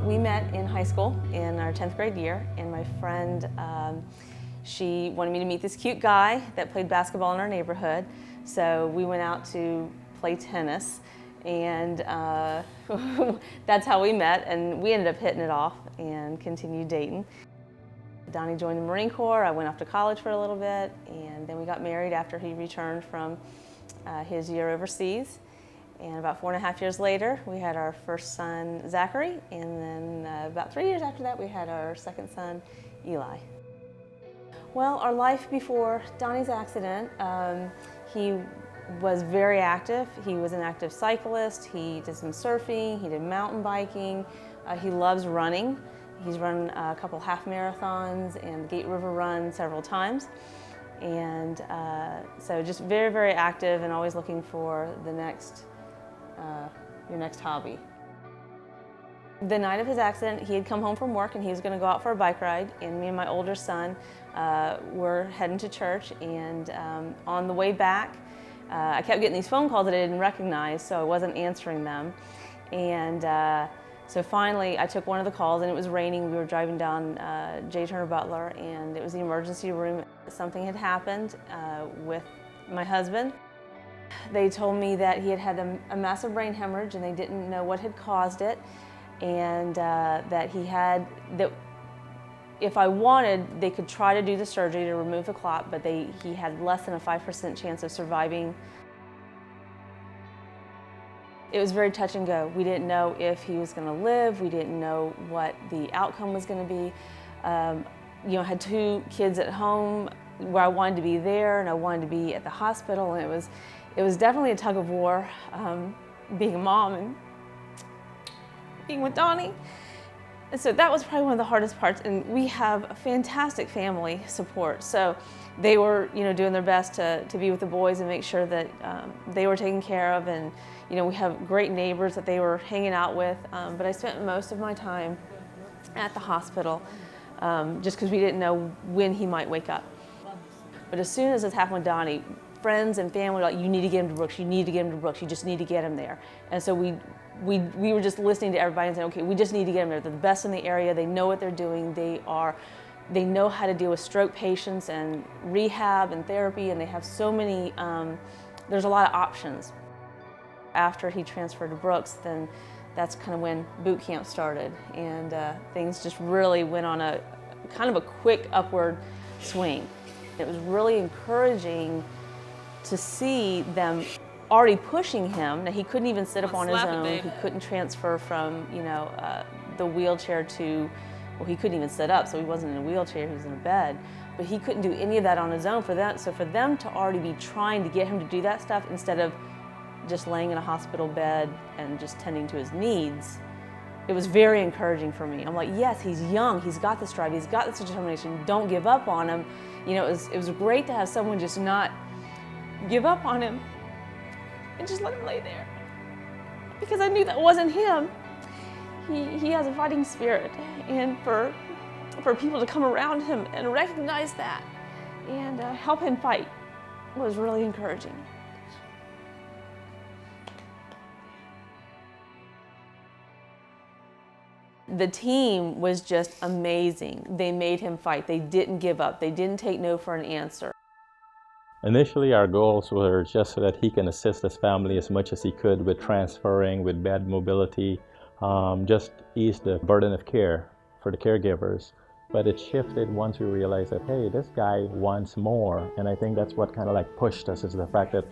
We met in high school in our 10th grade year, and my friend, she wanted me to meet this cute guy that played basketball in our neighborhood. So we went out to play tennis, and that's how we met, and we ended up hitting it off and continued dating. Donnie joined the Marine Corps. I went off to college for a little bit, and then we got married after he returned from his year overseas. And about 4.5 years later, we had our first son, Zachary, and then about 3 years after that, we had our second son, Eli. Well, our life before Donnie's accident, he was very active. He was an active cyclist. He did some surfing. He did mountain biking. He loves running. He's run a couple half marathons and the Gate River Run several times. And so just very, very active and always looking for the your next hobby. The night of his accident, he had come home from work and he was going to go out for a bike ride, and me and my older son were heading to church, and on the way back, I kept getting these phone calls that I didn't recognize, so I wasn't answering them. And so finally, I took one of the calls, and it was raining. We were driving down J. Turner Butler, and it was the emergency room. Something had happened with my husband. They told me that he had had a massive brain hemorrhage, and they didn't know what had caused it, and that if I wanted, they could try to do the surgery to remove the clot, but he had less than a 5% chance of surviving. It was very touch and go. We didn't know if he was going to live. We didn't know what the outcome was going to be. You know, I had 2 kids at home where I wanted to be there, and I wanted to be at the hospital, and it was definitely a tug of war, being a mom and being with Donnie. And so that was probably one of the hardest parts, and we have a fantastic family support. So they were, you know, doing their best to be with the boys and make sure that they were taken care of, and you know, we have great neighbors that they were hanging out with, but I spent most of my time at the hospital just because we didn't know when he might wake up. But as soon as this happened with Donnie, friends and family were like, you need to get him to Brooks, you need to get him to Brooks, you just need to get him there. And so we were just listening to everybody and saying, okay, we just need to get him there. They're the best in the area, they know what they're doing, they know how to deal with stroke patients and rehab and therapy, and they have so many, there's a lot of options. After he transferred to Brooks, then that's kind of when boot camp started, and things just really went on a kind of a quick upward swing. It was really encouraging to see them already pushing him. Now, he couldn't even sit up on his own. He couldn't transfer from, you know, the wheelchair to, well, he couldn't even sit up, so he wasn't in a wheelchair, he was in a bed. But he couldn't do any of that on his own. So for them to already be trying to get him to do that stuff instead of just laying in a hospital bed and just tending to his needs, it was very encouraging for me. I'm like, yes, he's young, he's got this drive, he's got this determination, don't give up on him. You know, it was great to have someone just not give up on him and just let him lay there. Because I knew that wasn't him. He has a fighting spirit, and for people to come around him and recognize that and help him fight was really encouraging. The team was just amazing. They made him fight. They didn't give up. They didn't take no for an answer. Initially, our goals were just so that he can assist his family as much as he could with transferring, with bed mobility, just ease the burden of care for the caregivers. But it shifted once we realized that, hey, this guy wants more. And I think that's what kind of like pushed us, is the fact that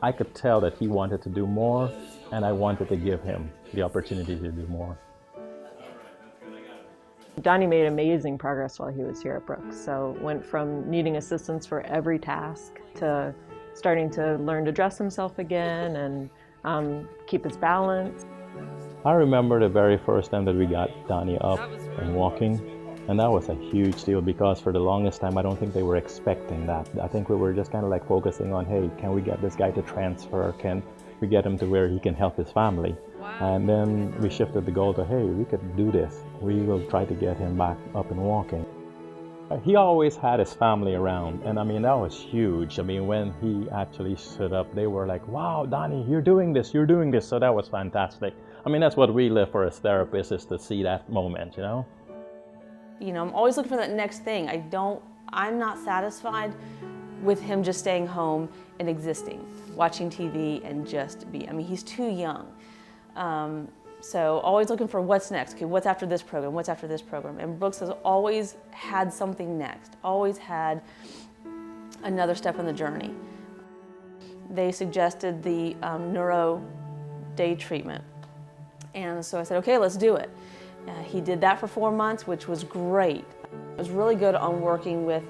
I could tell that he wanted to do more, and I wanted to give him the opportunity to do more. Donnie made amazing progress while he was here at Brooks. So went from needing assistance for every task to starting to learn to dress himself again and keep his balance. I remember the very first time that we got Donnie up and walking, and that was a huge deal because for the longest time I don't think they were expecting that. I think we were just kind of like focusing on, hey, can we get this guy to transfer? Can we get him to where he can help his family? And then we shifted the goal to, hey, we could do this. We will try to get him back up and walking. He always had his family around, and I mean, that was huge. I mean, when he actually stood up, they were like, wow, Donnie, you're doing this. So that was fantastic. I mean, that's what we live for as therapists, is to see that moment, you know? You know, I'm always looking for that next thing. I'm not satisfied with him just staying home and existing, watching TV and just be. I mean, he's too young. So always looking for what's next. Okay, what's after this program? What's after this program? And Brooks has always had something next, always had another step in the journey. They suggested the neuro day treatment. And so I said, okay, let's do it. He did that for 4 months, which was great. It was really good on working with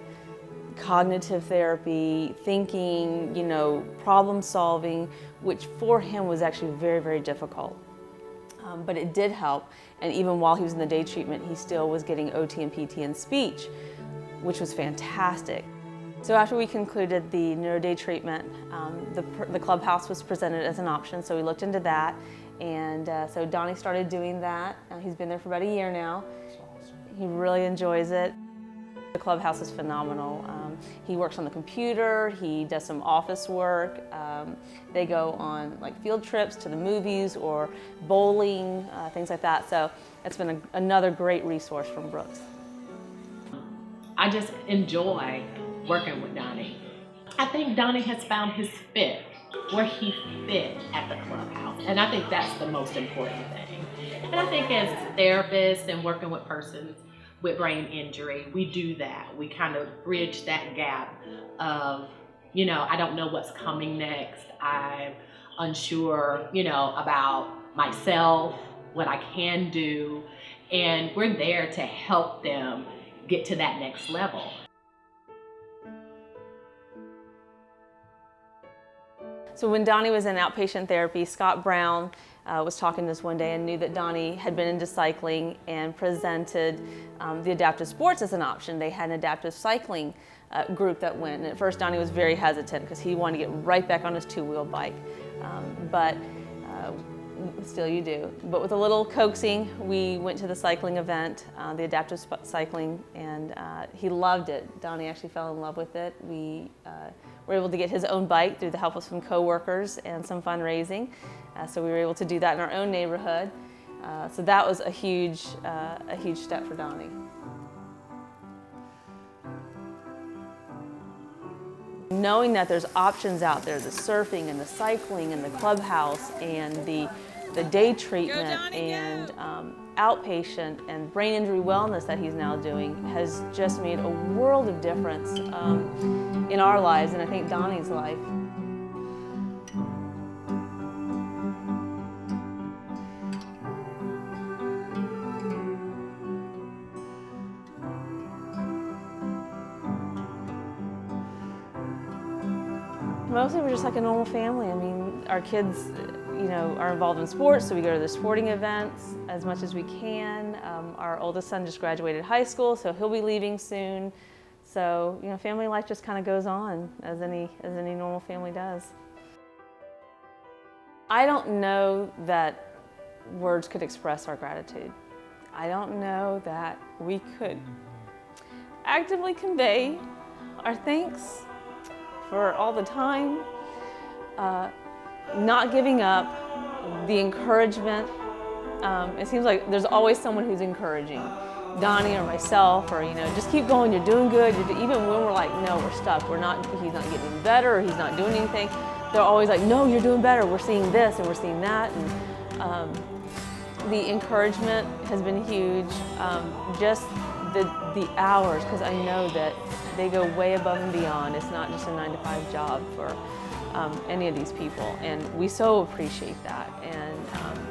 cognitive therapy, thinking, you know, problem solving, which for him was actually very, very difficult. But it did help, and even while he was in the day treatment, he still was getting OT and PT and speech, which was fantastic. So after we concluded the neuro day treatment, the clubhouse was presented as an option, so we looked into that, and so Donnie started doing that. He's been there for about a year now. He really enjoys it. The clubhouse is phenomenal. He works on the computer, he does some office work. They go on like field trips to the movies or bowling, things like that. So it's been another great resource from Brooks. I just enjoy working with Donnie. I think Donnie has found his fit, where he fit at the clubhouse. And I think that's the most important thing. And I think as therapists and working with persons with brain injury, we do that. We kind of bridge that gap of, you know, I don't know what's coming next. I'm unsure, you know, about myself, what I can do. And we're there to help them get to that next level. So when Donnie was in outpatient therapy, Scott Brown was talking to us one day and knew that Donnie had been into cycling and presented the adaptive sports as an option. They had an adaptive cycling group that went, and at first Donnie was very hesitant because he wanted to get right back on his two-wheel bike. But still you do. But with a little coaxing, we went to the cycling event, the adaptive cycling, and he loved it. Donnie actually fell in love with it. We were able to get his own bike through the help of some coworkers and some fundraising. So we were able to do that in our own neighborhood. So that was a huge step for Donnie. Knowing that there's options out there, the surfing and the cycling and the clubhouse and the day treatment and outpatient and brain injury wellness that he's now doing has just made a world of difference in our lives, and I think Donnie's life. Mostly we're just like a normal family. I mean, our kids, you know, are involved in sports, so we go to the sporting events as much as we can. Our oldest son just graduated high school, so he'll be leaving soon. So, you know, family life just kind of goes on as any normal family does. I don't know that words could express our gratitude. I don't know that we could actively convey our thanks for all the time, not giving up, the encouragement. It seems like there's always someone who's encouraging, Donnie or myself, or, you know, just keep going, you're doing good. Even when we're like, no, we're stuck, he's not getting better, or he's not doing anything, they're always like, no, you're doing better, we're seeing this and we're seeing that. And the encouragement has been huge. Just the hours, because I know that they go way above and beyond. It's not just a 9-to-5 job for any of these people, and we so appreciate that, and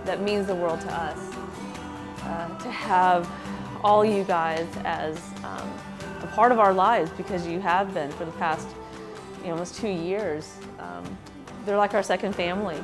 that means the world to us. To have all you guys as a part of our lives, because you have been for the past, you know, almost 2 years. They're like our second family.